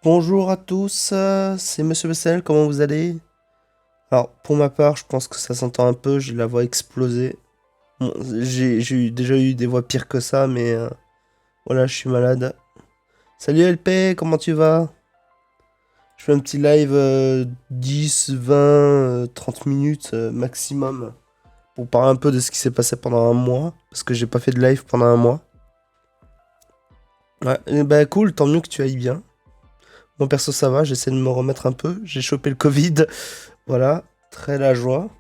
Bonjour à tous, c'est Monsieur Bessel, comment vous allez? Alors, pour ma part, je pense que ça s'entend un peu, j'ai la voix explosée. Bon, déjà eu des voix pires que ça, mais voilà, je suis malade. Salut LP, comment tu vas? Je fais un petit live 10, 20, 30 minutes maximum pour parler un peu de ce qui s'est passé pendant un mois, parce que j'ai pas fait de live pendant un mois. Ouais, et bah cool, tant mieux que tu ailles bien. Moi perso ça va, j'essaie de me remettre un peu, j'ai chopé le Covid. Voilà, très la joie.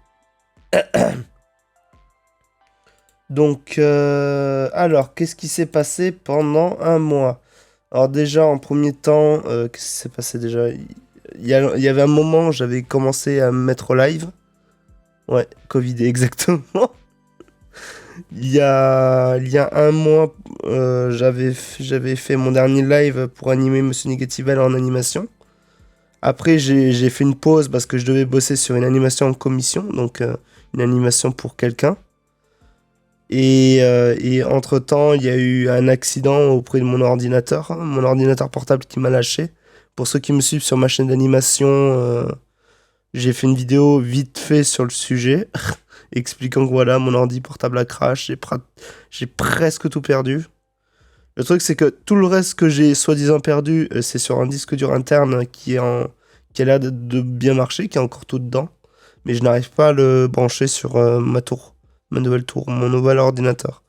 Donc, alors, qu'est-ce qui s'est passé pendant un mois? Alors déjà, en premier temps, qu'est-ce qui s'est passé déjà? Il y avait un moment, j'avais commencé à me mettre au live. Ouais, Covid, exactement. Il y a un mois, j'avais fait mon dernier live pour animer Monsieur Negativel en animation. Après, j'ai fait une pause parce que je devais bosser sur une animation en commission, donc une animation pour quelqu'un. Et entre-temps, il y a eu un accident auprès de mon ordinateur, hein, mon ordinateur portable qui m'a lâché. Pour ceux qui me suivent sur ma chaîne d'animation, j'ai fait une vidéo vite fait sur le sujet, expliquant que voilà, mon ordi portable a crash, j'ai presque tout perdu. Le truc, c'est que tout le reste que j'ai soi-disant perdu, c'est sur un disque dur interne qui a l'air de bien marcher, qui est encore tout dedans. Mais je n'arrive pas à le brancher sur ma nouvelle tour, mon nouvel ordinateur.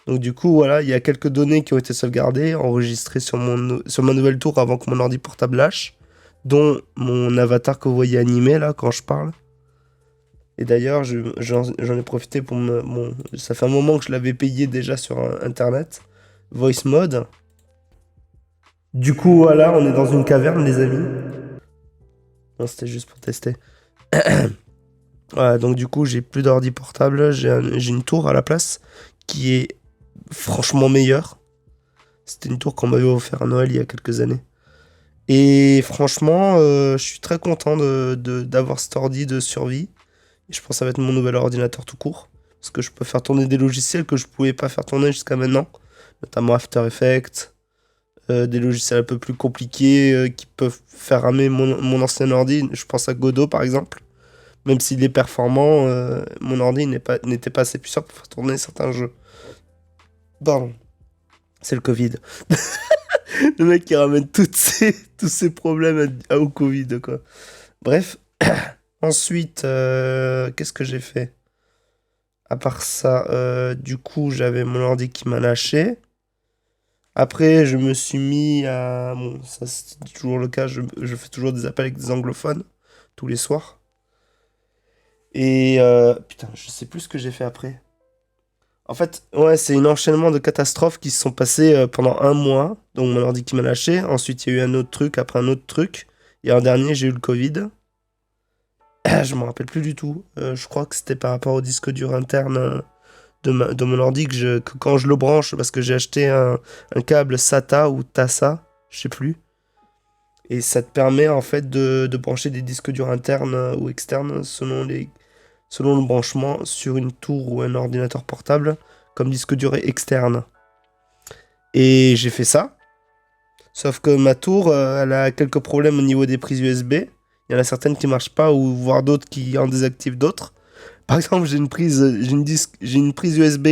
Donc du coup, voilà, il y a quelques données qui ont été sauvegardées, enregistrées sur ma nouvelle tour avant que mon ordi portable lâche, dont mon avatar que vous voyez animé là quand je parle. Et d'ailleurs, j'en ai profité pour ça fait un moment que je l'avais payé déjà sur Internet. Voice Mode. Du coup, voilà, on est dans une caverne, les amis. Non, c'était juste pour tester. Voilà, donc du coup, j'ai plus d'ordi portable, j'ai une tour à la place qui est franchement meilleure. C'était une tour qu'on m'avait offert à Noël il y a quelques années. Et franchement, je suis très content d'avoir cet ordi de survie. Et je pense que ça va être mon nouvel ordinateur tout court. Parce que je peux faire tourner des logiciels que je pouvais pas faire tourner jusqu'à maintenant. Notamment After Effects, des logiciels un peu plus compliqués qui peuvent faire ramer mon ancien ordi. Je pense à Godot par exemple. Même s'il est performant, mon ordi n'était pas assez puissant pour faire tourner certains jeux. Pardon, c'est le Covid. Le mec qui ramène tous ses problèmes au Covid, quoi. Bref. Ensuite, qu'est-ce que j'ai fait? À part ça, du coup, j'avais mon ordi qui m'a lâché. Après, je me suis mis à... Bon, ça c'est toujours le cas, je fais toujours des appels avec des anglophones, tous les soirs. Et... putain, je sais plus ce que j'ai fait après. En fait, ouais, c'est un enchaînement de catastrophes qui se sont passées pendant un mois. Donc mon ordi qui m'a lâché. Ensuite, il y a eu un autre truc, après un autre truc. Et en dernier, j'ai eu le Covid. Je me rappelle plus du tout. Je crois que c'était par rapport au disque dur interne de mon ordi que quand je le branche, parce que j'ai acheté un câble SATA ou TASA, je sais plus. Et ça te permet en fait de brancher des disques durs internes ou externes selon le branchement sur une tour ou un ordinateur portable comme disque dur externe. Et j'ai fait ça. Sauf que ma tour, elle a quelques problèmes au niveau des prises USB. Il y en a certaines qui marchent pas, ou voire d'autres qui en désactivent d'autres. Par exemple, j'ai une prise USB,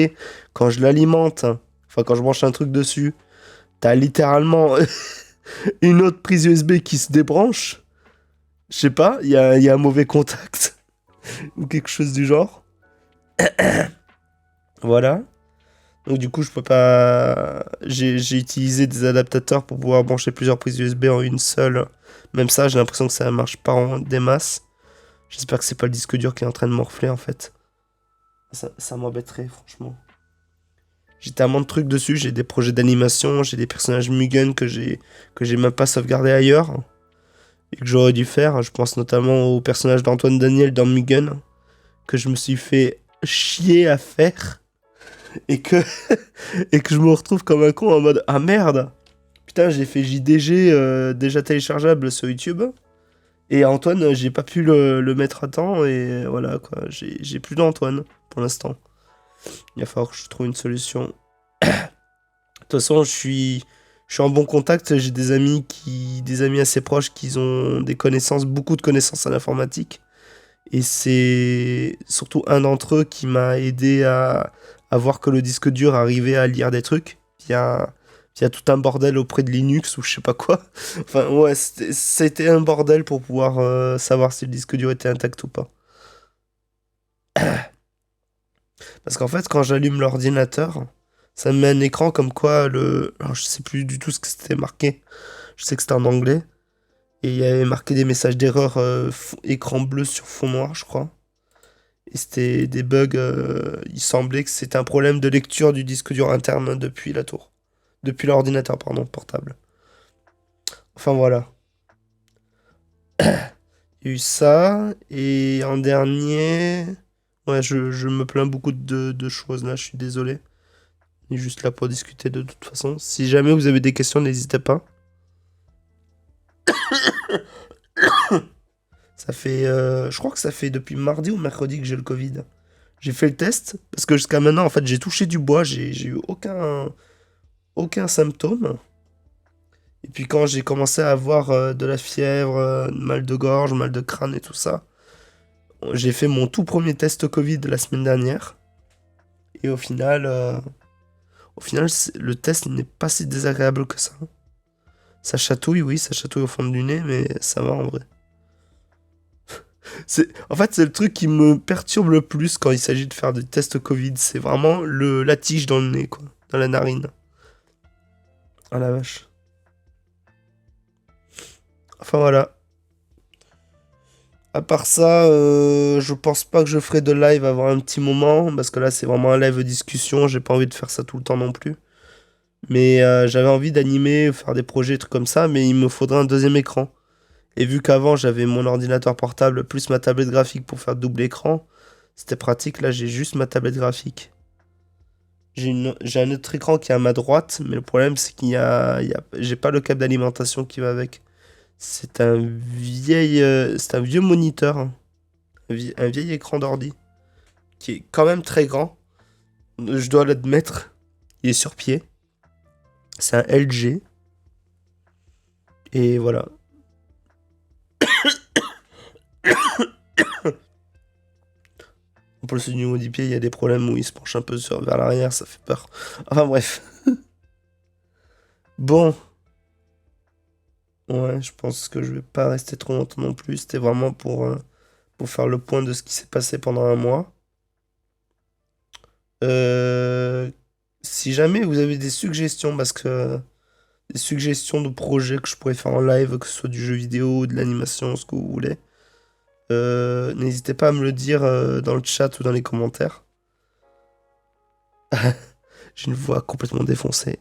quand je l'alimente, enfin quand je branche un truc dessus, t'as littéralement une autre prise USB qui se débranche. Je sais pas, il y a un mauvais contact, ou quelque chose du genre. Voilà. Donc du coup, je peux pas... J'ai utilisé des adaptateurs pour pouvoir brancher plusieurs prises USB en une seule. Même ça, j'ai l'impression que ça marche pas en des masses. J'espère que c'est pas le disque dur qui est en train de morfler en fait. Ça m'embêterait, franchement. J'ai tellement de trucs dessus, j'ai des projets d'animation, j'ai des personnages Mugen que j'ai même pas sauvegardé ailleurs et que j'aurais dû faire. Je pense notamment au personnage d'Antoine Daniel dans Mugen que je me suis fait chier à faire et que et que je me retrouve comme un con en mode ah merde. Putain, j'ai fait JDG déjà téléchargeable sur YouTube et Antoine, j'ai pas pu le mettre à temps et voilà quoi, j'ai plus d'Antoine pour l'instant. Il va falloir que je trouve une solution. De toute façon, Je suis en bon contact, j'ai des amis assez proches qui ont des connaissances, beaucoup de connaissances en informatique. Et c'est surtout un d'entre eux qui m'a aidé à voir que le disque dur arrivait à lire des trucs via tout un bordel auprès de Linux ou je sais pas quoi. Enfin, ouais, c'était un bordel pour pouvoir savoir si le disque dur était intact ou pas. Parce qu'en fait, quand j'allume l'ordinateur, ça me met un écran comme quoi le. Alors, je sais plus du tout ce que c'était marqué. Je sais que c'était en anglais. Et il y avait marqué des messages d'erreur écran bleu sur fond noir, je crois. Et c'était des bugs. Il semblait que c'était un problème de lecture du disque dur interne depuis la tour. Depuis l'ordinateur, pardon, portable. Enfin voilà. Il y a eu ça. Et en dernier. Ouais, je me plains beaucoup de choses là, je suis désolé. On est juste là pour discuter de toute façon. Si jamais vous avez des questions, n'hésitez pas. Ça fait. Je crois que ça fait depuis mardi ou mercredi que j'ai le Covid. J'ai fait le test parce que jusqu'à maintenant, en fait, j'ai touché du bois, j'ai eu aucun symptôme. Et puis quand j'ai commencé à avoir de la fièvre, mal de gorge, mal de crâne et tout ça, j'ai fait mon tout premier test Covid la semaine dernière. Et au final, le test n'est pas si désagréable que ça. Ça chatouille, oui, ça chatouille au fond du nez, mais ça va en vrai. En fait, c'est le truc qui me perturbe le plus quand il s'agit de faire des tests Covid. C'est vraiment la tige dans le nez, quoi. Dans la narine. Ah la vache. Enfin voilà. À part ça, je pense pas que je ferai de live avant un petit moment. Parce que là, c'est vraiment un live discussion. J'ai pas envie de faire ça tout le temps non plus. Mais j'avais envie d'animer, faire des projets, trucs comme ça. Mais il me faudrait un deuxième écran. Et vu qu'avant, j'avais mon ordinateur portable plus ma tablette graphique pour faire double écran. C'était pratique. Là, j'ai juste ma tablette graphique. J'ai un autre écran qui est à ma droite, mais le problème c'est j'ai pas le câble d'alimentation qui va avec. C'est un vieux moniteur, hein. Un vieil écran d'ordi qui est quand même très grand. Je dois l'admettre. Il est sur pied. C'est un LG et voilà. Pour le niveau du pied, il y a des problèmes où il se penche un peu vers l'arrière, ça fait peur. Enfin bref. Bon, ouais, je pense que je vais pas rester trop longtemps non plus. C'était vraiment pour faire le point de ce qui s'est passé pendant un mois. Euh, Si jamais vous avez des suggestions, parce que des suggestions de projets que je pourrais faire en live, que ce soit du jeu vidéo, de l'animation, ce que vous voulez, n'hésitez pas à me le dire dans le chat ou dans les commentaires. J'ai une voix complètement défoncée.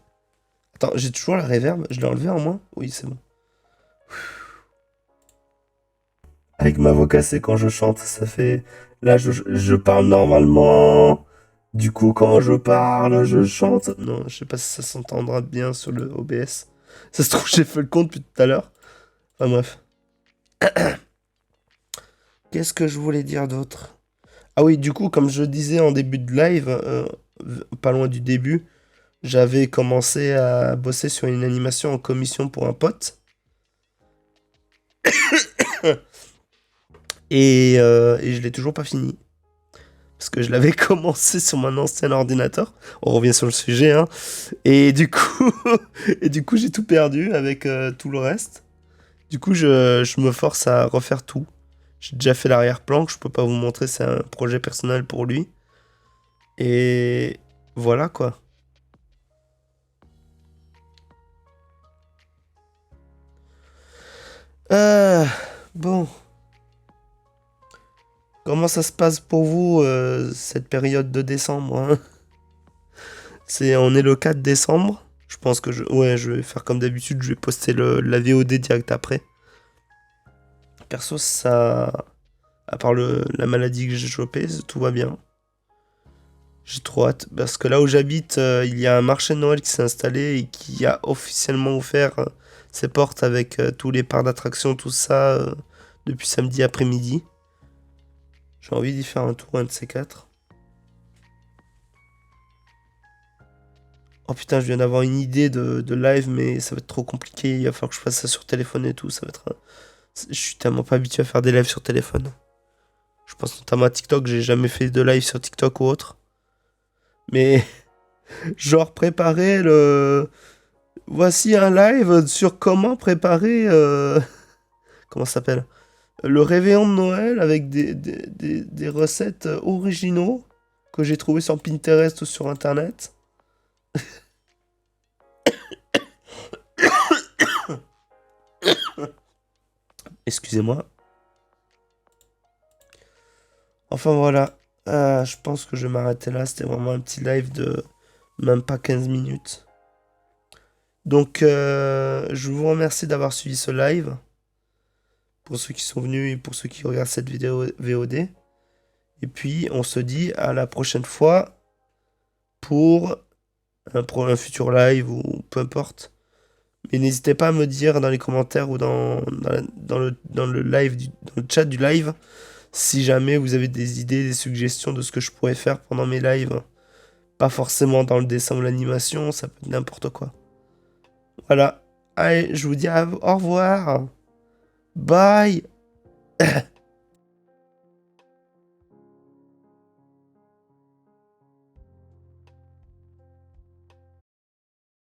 Attends, j'ai toujours la reverb, je l'ai enlevée en moins? Oui, c'est bon. Avec ma voix cassée quand je chante, ça fait. Là, je parle normalement. Du coup, quand je parle, je chante. Non, je sais pas si ça s'entendra bien sur le OBS. Ça se trouve, j'ai fait le compte depuis tout à l'heure. Enfin bref. Qu'est-ce que je voulais dire d'autre? Ah oui, du coup, comme je disais en début de live, pas loin du début, j'avais commencé à bosser sur une animation en commission pour un pote. Et je l'ai toujours pas fini. Parce que je l'avais commencé sur mon ancien ordinateur. On revient sur le sujet, hein. Et du coup, et du coup j'ai tout perdu avec tout le reste. Du coup, je me force à refaire tout. J'ai déjà fait l'arrière-plan, que je peux pas vous montrer, c'est un projet personnel pour lui. Et voilà quoi. Euh, bon, comment ça se passe pour vous cette période de décembre, hein? On est le 4 décembre. Je pense que ouais, je vais faire comme d'habitude, je vais poster la VOD direct après. Perso, ça, à part la maladie que j'ai chopée, tout va bien. J'ai trop hâte. Parce que là où j'habite, il y a un marché de Noël qui s'est installé et qui a officiellement ouvert ses portes avec tous les parcs d'attractions, tout ça, depuis samedi après-midi. J'ai envie d'y faire un tour, un de ces quatre. Oh putain, je viens d'avoir une idée de live, mais ça va être trop compliqué. Il va falloir que je fasse ça sur téléphone et tout. Ça va être. Je suis tellement pas habitué à faire des lives sur téléphone. Je pense notamment à TikTok. J'ai jamais fait de live sur TikTok ou autre. Mais genre préparer le. Voici un live sur comment préparer. Comment ça s'appelle? Le réveillon de Noël avec des recettes originaux que j'ai trouvé sur Pinterest ou sur Internet. Excusez-moi. Enfin voilà. Je pense que je vais m'arrêter là. C'était vraiment un petit live de même pas 15 minutes. Donc je vous remercie d'avoir suivi ce live. Pour ceux qui sont venus et pour ceux qui regardent cette vidéo VOD. Et puis on se dit à la prochaine fois pour un futur live ou peu importe. Mais n'hésitez pas à me dire dans les commentaires ou dans le live, dans le chat du live, si jamais vous avez des idées, des suggestions de ce que je pourrais faire pendant mes lives. Pas forcément dans le dessin ou l'animation, ça peut être n'importe quoi. Voilà. Allez, je vous dis au revoir. Bye.